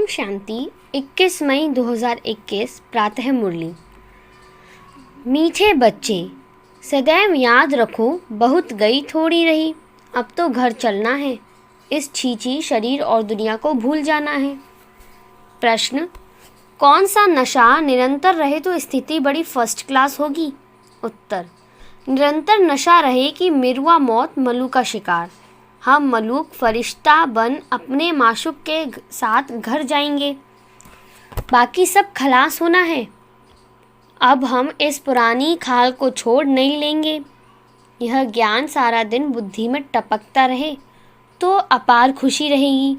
ओम शांति। 21 मई 2021 प्रातः मुरली। मीठे बच्चे, सदैव याद रखो, बहुत गई थोड़ी रही, अब तो घर चलना है, इस छींची शरीर और दुनिया को भूल जाना है। प्रश्न, कौन सा नशा निरंतर रहे तो स्थिति बड़ी फर्स्ट क्लास होगी? उत्तर, निरंतर नशा रहे कि मिरुआ मौत मल्लू का शिकार। हम मलूक फरिश्ता बन अपने माशूक के साथ घर जाएंगे, बाकी सब खलास होना है। अब हम इस पुरानी खाल को छोड़ नहीं लेंगे। यह ज्ञान सारा दिन बुद्धि में टपकता रहे तो अपार खुशी रहेगी,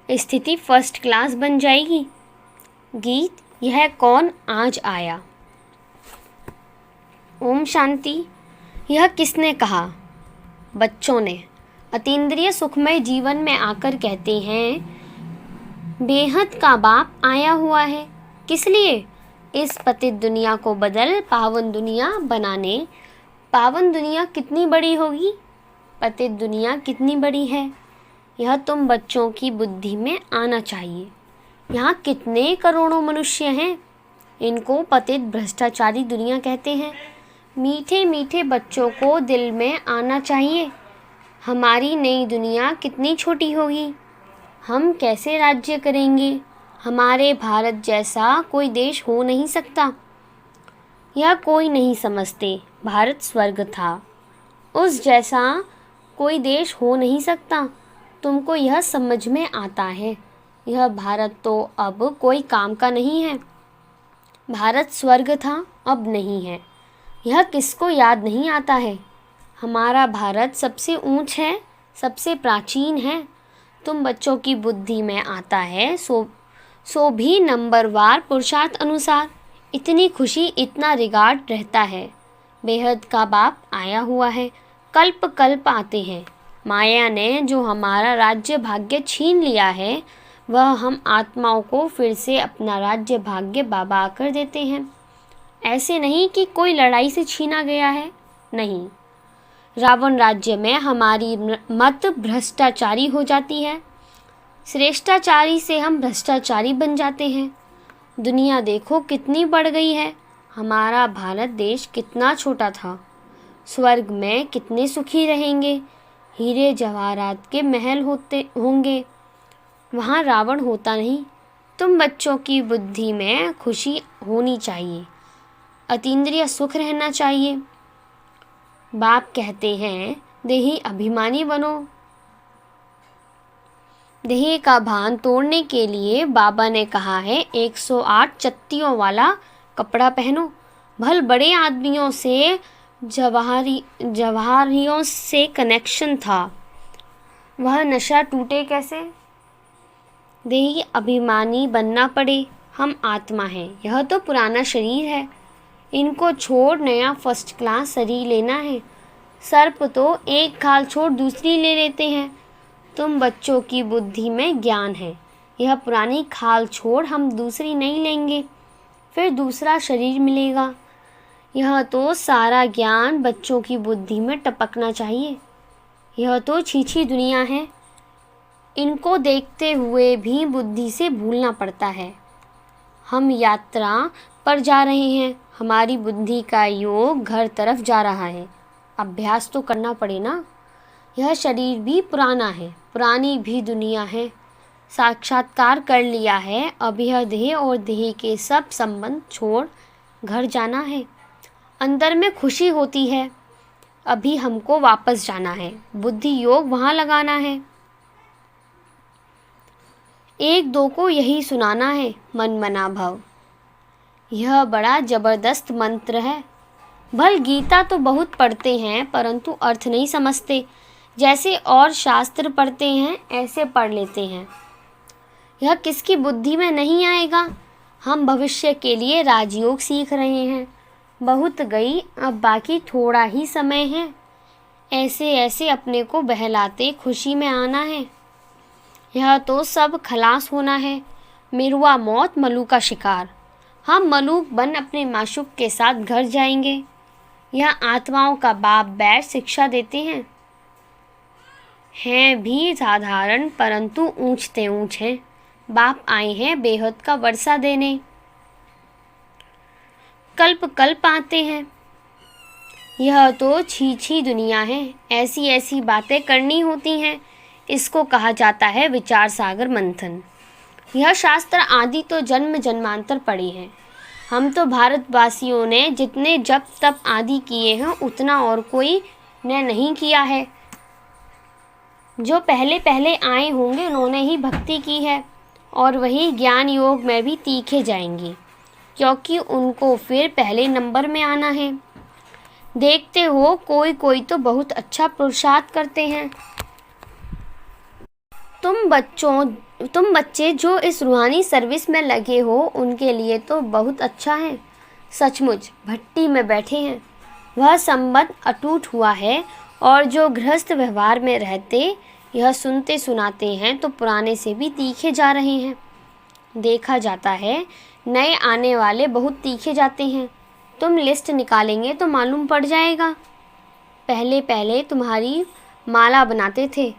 स्थिति फर्स्ट क्लास बन जाएगी। गीत, यह कौन आज आया। ओम शांति। यह किसने कहा? बच्चों ने। अतीन्द्रिय सुखमय जीवन में आकर कहते हैं, बेहद का बाप आया हुआ है। किस लिए? इस पतित दुनिया को बदल पावन दुनिया बनाने। पावन दुनिया कितनी बड़ी होगी? पतित दुनिया कितनी बड़ी है? यह तुम बच्चों की बुद्धि में आना चाहिए। यहाँ कितने करोड़ों मनुष्य हैं, इनको पतित भ्रष्टाचारी दुनिया कहते हैं। मीठे मीठे बच्चों को दिल में आना चाहिए, हमारी नई दुनिया कितनी छोटी होगी, हम कैसे राज्य करेंगे। हमारे भारत जैसा कोई देश हो नहीं सकता। यह कोई नहीं समझते, भारत स्वर्ग था, उस जैसा कोई देश हो नहीं सकता। तुमको यह समझ में आता है, यह भारत तो अब कोई काम का नहीं है। भारत स्वर्ग था, अब नहीं है, यह किसको याद नहीं आता है। हमारा भारत सबसे ऊंच है, सबसे प्राचीन है। तुम बच्चों की बुद्धि में आता है, सो भी नंबरवार पुरुषार्थ अनुसार। इतनी खुशी, इतना रिगार्ड रहता है। बेहद का बाप आया हुआ है, कल्प कल्प आते हैं। माया ने जो हमारा राज्य भाग्य छीन लिया है, वह हम आत्माओं को फिर से अपना राज्य भाग्य बाबा आकर देते हैं। ऐसे नहीं कि कोई लड़ाई से छीना गया है, नहीं। रावण राज्य में हमारी मत भ्रष्टाचारी हो जाती है, श्रेष्ठाचारी से हम भ्रष्टाचारी बन जाते हैं। दुनिया देखो कितनी बढ़ गई है, हमारा भारत देश कितना छोटा था। स्वर्ग में कितने सुखी रहेंगे, हीरे जवाहरात के महल होते होंगे, वहाँ रावण होता नहीं। तुम बच्चों की बुद्धि में खुशी होनी चाहिए, अतीन्द्रिय सुख रहना चाहिए। बाप कहते हैं, देही अभिमानी बनो। देही का भान तोड़ने के लिए बाबा ने कहा है, 108 चत्तियों वाला कपड़ा पहनो। भल बड़े आदमियों से जवाहरियों से कनेक्शन था, वह नशा टूटे कैसे? देही अभिमानी बनना पड़े। हम आत्मा हैं, यह तो पुराना शरीर है, इनको छोड़ नया फर्स्ट क्लास शरीर लेना है। सर्प तो एक खाल छोड़ दूसरी ले लेते हैं। तुम बच्चों की बुद्धि में ज्ञान है, यह पुरानी खाल छोड़ हम दूसरी नहीं लेंगे, फिर दूसरा शरीर मिलेगा। यह तो सारा ज्ञान बच्चों की बुद्धि में टपकना चाहिए। यह तो छीछी दुनिया है, इनको देखते हुए भी बुद्धि से भूलना पड़ता है। हम यात्रा पर जा रहे हैं, हमारी बुद्धि का योग घर तरफ जा रहा है। अभ्यास तो करना पड़े ना। यह शरीर भी पुराना है, पुरानी भी दुनिया है। साक्षात्कार कर लिया है, अब यह देह और देह के सब संबंध छोड़ घर जाना है। अंदर में खुशी होती है, अभी हमको वापस जाना है, बुद्धि योग वहाँ लगाना है। एक दो को यही सुनाना है, मन मना भव। यह बड़ा जबरदस्त मंत्र है। भल गीता तो बहुत पढ़ते हैं, परंतु अर्थ नहीं समझते। जैसे और शास्त्र पढ़ते हैं, ऐसे पढ़ लेते हैं। यह किसकी बुद्धि में नहीं आएगा। हम भविष्य के लिए राजयोग सीख रहे हैं। बहुत गई, अब बाकी थोड़ा ही समय है। ऐसे ऐसे अपने को बहलाते खुशी में आना है। यह तो सब खलास होना है, मिरुआ मौत मल्लू का शिकार। हम मलूक बन अपने माशूक के साथ घर जाएंगे। यह आत्माओं का बाप बैठ शिक्षा देते हैं भी साधारण, परंतु ऊंचते ऊंच हैं। बाप आए हैं बेहद का वर्षा देने। कल्प कल्प आते हैं, यह तो छी छी दुनिया है, ऐसी ऐसी बातें करनी होती हैं। इसको कहा जाता है विचार सागर मंथन। यह शास्त्र आदि तो जन्म जन्मांतर पढ़े हैं। हम तो भारतवासियों ने जितने जप तप आदि किए हैं उतना और कोई ने नहीं किया है। जो पहले पहले आए होंगे उन्होंने ही भक्ति की है, और वही ज्ञान योग में भी तीखे जाएंगे, क्योंकि उनको फिर पहले नंबर में आना है। देखते हो कोई कोई तो बहुत अच्छा पुरुषार्थ करते हैं। तुम बच्चे जो इस रूहानी सर्विस में लगे हो उनके लिए तो बहुत अच्छा है। सचमुच भट्टी में बैठे हैं, वह संबंध अटूट हुआ है, और जो गृहस्थ व्यवहार में रहते यह सुनते सुनाते हैं तो पुराने से भी तीखे जा रहे हैं। देखा जाता है नए आने वाले बहुत तीखे जाते हैं। तुम लिस्ट निकालेंगे तो मालूम पड़ जाएगा। पहले पहले तुम्हारी माला बनाते थे,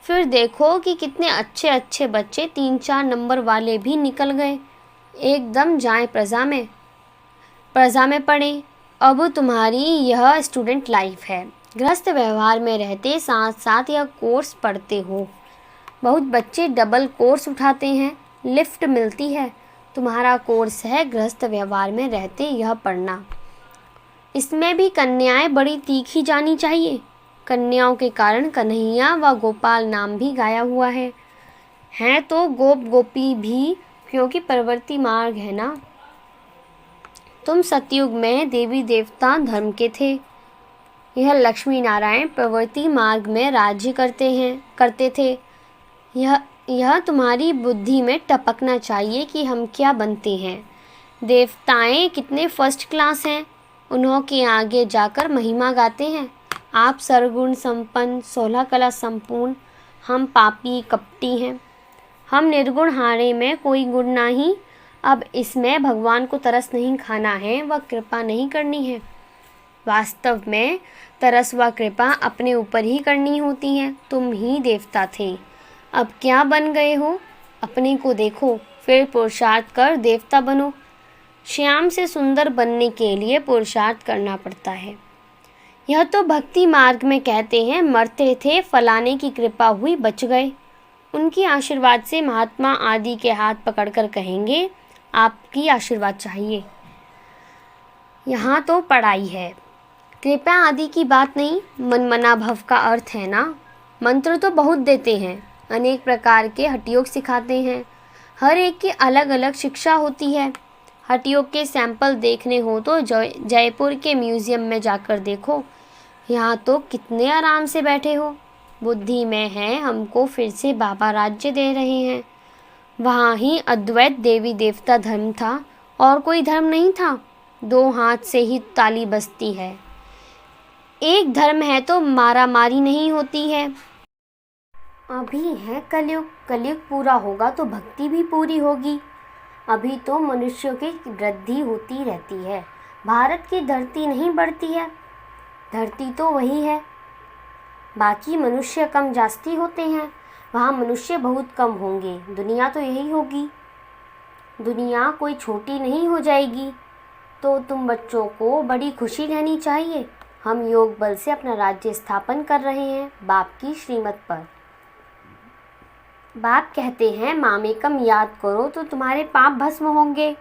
फिर देखो कि कितने अच्छे अच्छे बच्चे 3-4 नंबर वाले भी निकल गए, एकदम जाएं प्रजा में पड़े। अब तुम्हारी यह स्टूडेंट लाइफ है, गृहस्थ व्यवहार में रहते साथ साथ यह कोर्स पढ़ते हो। बहुत बच्चे डबल कोर्स उठाते हैं, लिफ्ट मिलती है। तुम्हारा कोर्स है गृहस्थ व्यवहार में रहते यह पढ़ना। इसमें भी कन्याएं बड़ी तीखी जानी चाहिए। कन्याओं के कारण कन्हैया व गोपाल नाम भी गाया हुआ है। हैं तो गोप गोपी भी, क्योंकि प्रवृत्ति मार्ग है ना। तुम सतयुग में देवी देवता धर्म के थे, यह लक्ष्मी नारायण प्रवृत्ति मार्ग में राज्य करते थे। यह तुम्हारी बुद्धि में टपकना चाहिए कि हम क्या बनते हैं। देवताएं कितने फर्स्ट क्लास हैं, उन्हों के आगे जाकर महिमा गाते हैं। आप सर्वगुण संपन्न 16 कला संपूर्ण, हम पापी कपटी हैं। हम निर्गुण हारे में कोई गुण नहीं। अब इसमें भगवान को तरस नहीं खाना है व कृपा नहीं करनी है। वास्तव में तरस व कृपा अपने ऊपर ही करनी होती है। तुम ही देवता थे, अब क्या बन गए हो? अपने को देखो, फिर पुरुषार्थ कर देवता बनो। श्याम से सुंदर बनने के लिए पुरुषार्थ करना पड़ता है। यह तो भक्ति मार्ग में कहते हैं, मरते थे फलाने की कृपा हुई बच गए। उनकी आशीर्वाद से महात्मा आदि के हाथ पकड़कर कहेंगे आपकी आशीर्वाद चाहिए। यहाँ तो पढ़ाई है, कृपा आदि की बात नहीं। मनमना भव का अर्थ है ना। मंत्र तो बहुत देते हैं, अनेक प्रकार के हठयोग सिखाते हैं। हर एक की अलग अलग शिक्षा होती है। हठयोग के सैंपल देखने हो तो जयपुर के म्यूज़ियम में जाकर देखो। यहाँ तो कितने आराम से बैठे हो। बुद्धि में है हमको फिर से बाबा राज्य दे रहे हैं। वहाँ ही अद्वैत देवी देवता धर्म था, और कोई धर्म नहीं था। 2 हाथ से ही ताली बजती है। एक धर्म है तो मारा मारी नहीं होती है। अभी है कलयुग, कलयुग पूरा होगा तो भक्ति भी पूरी होगी। अभी तो मनुष्यों की वृद्धि होती रहती है, भारत की धरती नहीं बढ़ती है। धरती तो वही है, बाकी मनुष्य कम जास्ती होते हैं। वहाँ मनुष्य बहुत कम होंगे, दुनिया तो यही होगी। दुनिया कोई छोटी नहीं हो जाएगी। तो तुम बच्चों को बड़ी खुशी रहनी चाहिए। हम योग बल से अपना राज्य स्थापन कर रहे हैं बाप की श्रीमत पर। बाप कहते हैं मामेकम याद करो तो तुम्हारे पाप भस्म होंगे।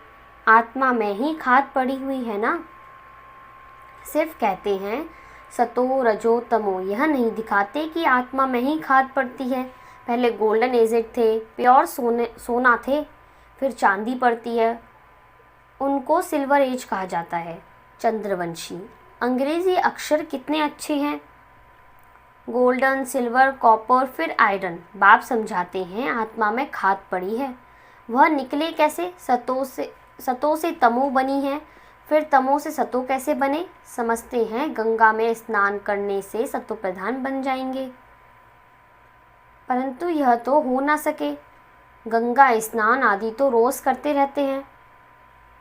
आत्मा में ही खाद पड़ी हुई है ना। सिर्फ कहते हैं सतो रजो तमो, यह नहीं दिखाते कि आत्मा में ही खाद पड़ती है। पहले गोल्डन एजेड थे, प्योर सोना थे, फिर चांदी पड़ती है, उनको सिल्वर एज कहा जाता है। चंद्रवंशी अंग्रेजी अक्षर कितने अच्छे हैं। गोल्डन, सिल्वर, कॉपर, फिर आयरन। बाप समझाते हैं आत्मा में खाद पड़ी है, वह निकले कैसे? सतो से तमो बनी है, फिर तमो से सतो कैसे बने? समझते हैं गंगा में स्नान करने से सतो प्रधान बन जाएंगे, परंतु यह तो हो ना सके। गंगा स्नान आदि तो रोज करते रहते हैं,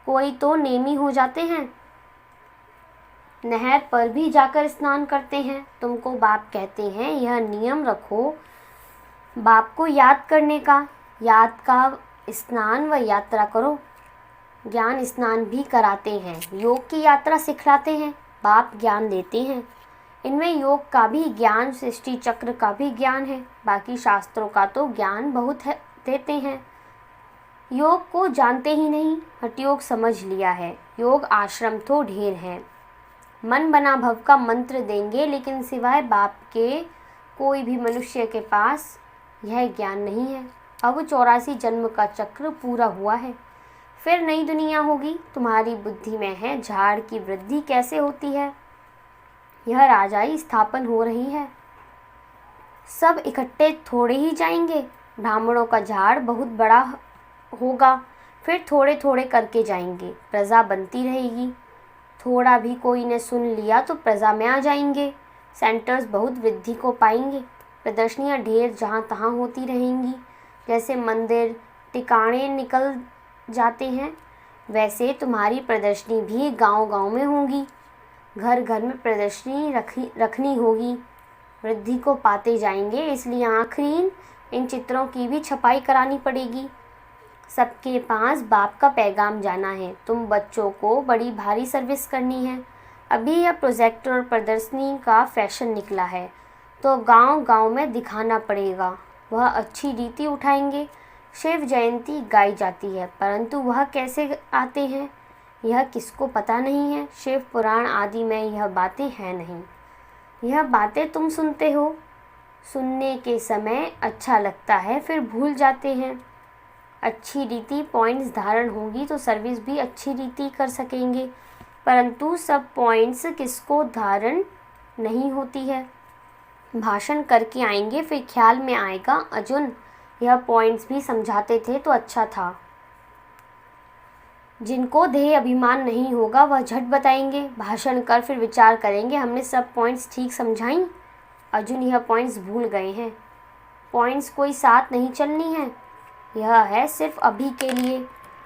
कोई तो नेमी हो जाते हैं, नहर पर भी जाकर स्नान करते हैं। तुमको बाप कहते हैं यह नियम रखो, बाप को याद करने का। स्नान व यात्रा करो। ज्ञान स्नान भी कराते हैं, योग की यात्रा सिखलाते हैं, बाप ज्ञान देते हैं। इनमें योग का भी ज्ञान, सृष्टि चक्र का भी ज्ञान है। बाकी शास्त्रों का तो ज्ञान बहुत है, देते हैं। योग को जानते ही नहीं, हठयोग समझ लिया है। योग आश्रम तो ढेर हैं। मन बना भव का मंत्र देंगे, लेकिन सिवाय बाप के कोई भी मनुष्य के पास यह ज्ञान नहीं है। अब 84 जन्म का चक्र पूरा हुआ है, फिर नई दुनिया होगी। तुम्हारी बुद्धि में है झाड़ की वृद्धि कैसे होती है। यह राजाई स्थापन हो रही है। सब इकट्ठे थोड़े ही जाएंगे। ब्राह्मणों का झाड़ बहुत बड़ा होगा, फिर थोड़े थोड़े करके जाएंगे। प्रजा बनती रहेगी। थोड़ा भी कोई ने सुन लिया तो प्रजा में आ जाएंगे। सेंटर्स बहुत वृद्धि को पाएंगे। प्रदर्शनियाँ ढेर जहाँ तहाँ होती रहेंगी। जैसे मंदिर टिकाणे निकल जाते हैं, वैसे तुम्हारी प्रदर्शनी भी गांव-गांव में होगी। घर घर में प्रदर्शनी रखनी होगी। वृद्धि को पाते जाएंगे, इसलिए आखिरी इन चित्रों की भी छपाई करानी पड़ेगी। सबके पास बाप का पैगाम जाना है। तुम बच्चों को बड़ी भारी सर्विस करनी है। अभी यह प्रोजेक्टर और प्रदर्शनी का फैशन निकला है, तो गांव-गांव में दिखाना पड़ेगा। वह अच्छी रीति उठाएंगे। शिव जयंती गाई जाती है, परंतु वह कैसे आते हैं यह किसको पता नहीं है। शिव पुराण आदि में यह बातें हैं नहीं। यह बातें तुम सुनते हो, सुनने के समय अच्छा लगता है, फिर भूल जाते हैं। अच्छी रीति पॉइंट्स धारण होगी तो सर्विस भी अच्छी रीति कर सकेंगे, परंतु सब पॉइंट्स किसको धारण नहीं होती है। भाषण करके आएंगे, फिर ख्याल में आएगा अर्जुन यह पॉइंट्स भी समझाते थे तो अच्छा था। जिनको देह अभिमान नहीं होगा वह झट बताएंगे। भाषण कर फिर विचार करेंगे, हमने सब पॉइंट्स ठीक समझाई। अर्जुन यह पॉइंट्स भूल गए हैं। पॉइंट्स कोई साथ नहीं चलनी है, यह है सिर्फ अभी के लिए।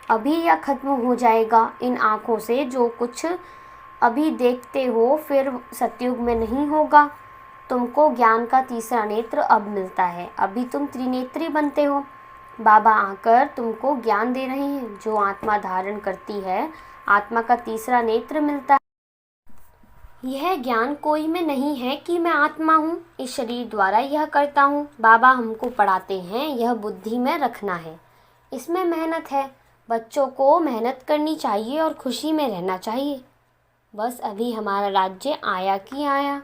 अभी यह खत्म हो जाएगा। इन आँखों से जो कुछ अभी देखते हो फिर सतयुग में नहीं होगा। तुमको ज्ञान का तीसरा नेत्र अब मिलता है। अभी तुम त्रिनेत्री बनते हो। बाबा आकर तुमको ज्ञान दे रहे हैं। जो आत्मा धारण करती है, आत्मा का तीसरा नेत्र मिलता है। यह ज्ञान कोई में नहीं है कि मैं आत्मा हूँ, इस शरीर द्वारा यह करता हूँ। बाबा हमको पढ़ाते हैं, यह बुद्धि में रखना है। इसमें मेहनत है। बच्चों को मेहनत करनी चाहिए और खुशी में रहना चाहिए। बस अभी हमारा राज्य आया कि आया।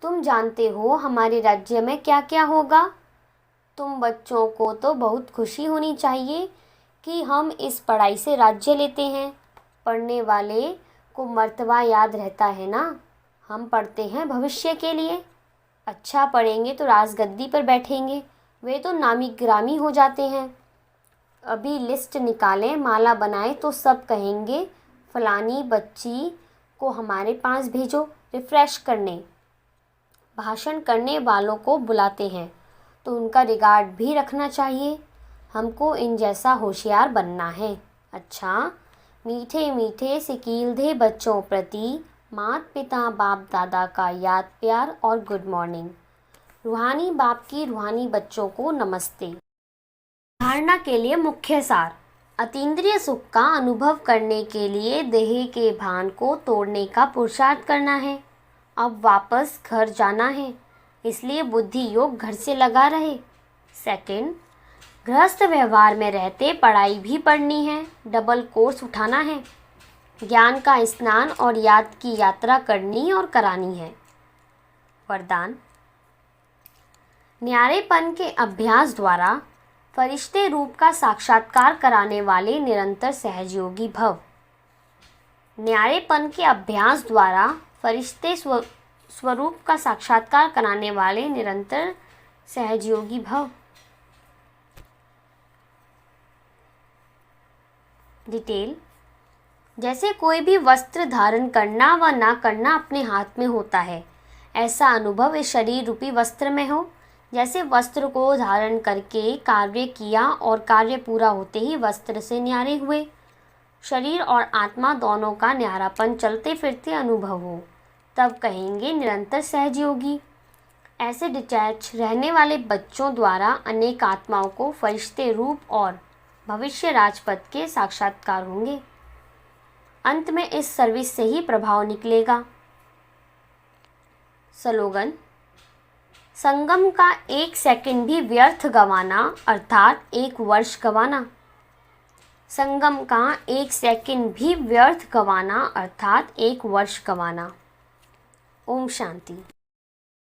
तुम जानते हो हमारे राज्य में क्या क्या होगा। तुम बच्चों को तो बहुत खुशी होनी चाहिए कि हम इस पढ़ाई से राज्य लेते हैं। पढ़ने वाले को मर्तबा याद रहता है ना। हम पढ़ते हैं भविष्य के लिए। अच्छा पढ़ेंगे तो राजगद्दी पर बैठेंगे। वे तो नामी गिरामी हो जाते हैं। अभी लिस्ट निकालें, माला बनाएं तो सब कहेंगे फलानी बच्ची को हमारे पास भेजो रिफ़्रेश करने। भाषण करने वालों को बुलाते हैं तो उनका रिगार्ड भी रखना चाहिए। हमको इन जैसा होशियार बनना है। अच्छा, मीठे मीठे से कीलधे बच्चों प्रति माता पिता बाप दादा का याद प्यार और गुड मॉर्निंग। रूहानी बाप की रूहानी बच्चों को नमस्ते। धारणा के लिए मुख्य सार। अतीन्द्रिय सुख का अनुभव करने के लिए देह के भान को तोड़ने का पुरुषार्थ करना है। अब वापस घर जाना है, इसलिए बुद्धि योग घर से लगा रहे। सेकंड, गृहस्थ व्यवहार में रहते पढ़ाई भी पढ़नी है, डबल कोर्स उठाना है। ज्ञान का स्नान और याद की यात्रा करनी और करानी है। वरदान। न्यारेपन के अभ्यास द्वारा फरिश्ते रूप का साक्षात्कार कराने वाले निरंतर सहजयोगी भव। न्यारेपन के अभ्यास द्वारा फरिश्ते स्वरूप का साक्षात्कार कराने वाले निरंतर सहजयोगी भव। डिटेल। जैसे कोई भी वस्त्र धारण करना व ना करना अपने हाथ में होता है, ऐसा अनुभव इस शरीर रूपी वस्त्र में हो। जैसे वस्त्र को धारण करके कार्य किया और कार्य पूरा होते ही वस्त्र से न्यारे हुए। शरीर और आत्मा दोनों का न्यारापन चलते फिरते अनुभव हो, तब कहेंगे निरंतर सहजयोगी। ऐसे डिटैच रहने वाले बच्चों द्वारा अनेक आत्माओं को फरिश्ते रूप और भविष्य राजपथ के साक्षात्कार होंगे। अंत में इस सर्विस से ही प्रभाव निकलेगा। स्लोगन, संगम का 1 सेकंड भी व्यर्थ गंवाना अर्थात 1 वर्ष गंवाना। संगम का 1 सेकंड भी व्यर्थ गंवाना अर्थात 1 वर्ष गंवाना। ओम शांति।